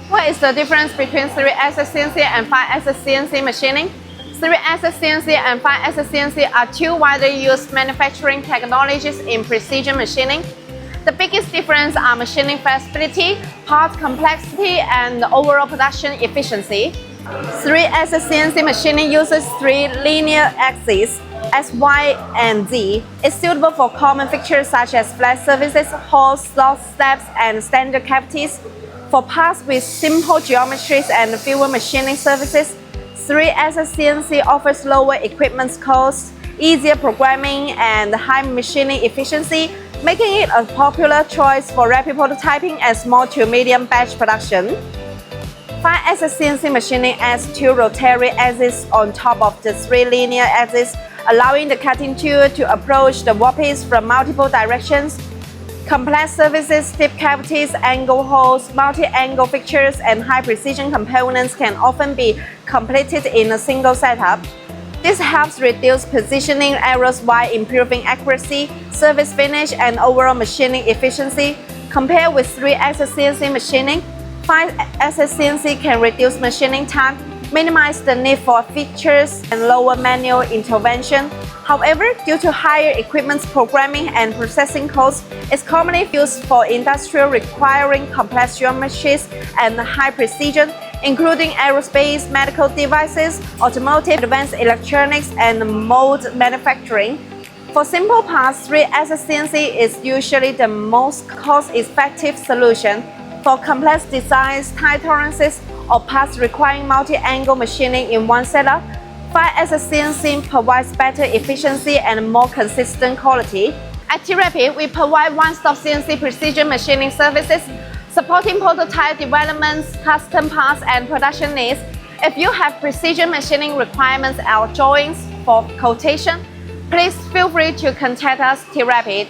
What is the difference between 3-axis CNC and 5-axis CNC machining? 3-axis CNC and 5-axis CNC are two widely used manufacturing technologies in precision machining. The biggest difference are machining flexibility, part complexity, and overall production efficiency. 3-axis CNC machining uses 3 linear axes, X, Y, and Z. It's suitable for common fixtures such as flat surfaces, holes, slot steps, and standard cavities. For parts with simple geometries and fewer machining surfaces, 3-axis CNC offers lower equipment costs, easier programming, and high machining efficiency, making it a popular choice for rapid prototyping and small to medium batch production. 5-axis CNC machining adds 2 rotary axes on top of the 3 linear axes, allowing the cutting tool to approach the workpiece from multiple directions. Complex surfaces, deep cavities, angle holes, multi-angle fixtures, and high-precision components can often be completed in a single setup. This helps reduce positioning errors while improving accuracy, surface finish, and overall machining efficiency. Compared with 3-axis CNC machining, 5-axis CNC can reduce machining time, minimize the need for features, and lower manual intervention. However, due to higher equipment programming and processing costs, it's commonly used for industrial requiring complex geometries and high precision, including aerospace, medical devices, automotive, advanced electronics, and mold manufacturing. For simple parts, 3-axis CNC is usually the most cost-effective solution. For complex designs, tight tolerances, or parts requiring multi-angle machining in one setup, 5-axis CNC provides better efficiency and more consistent quality. At TiRapid, we provide one-stop CNC precision machining services, supporting prototype developments, custom parts, and production needs. If you have precision machining requirements or drawings for quotation, please feel free to contact us, TiRapid.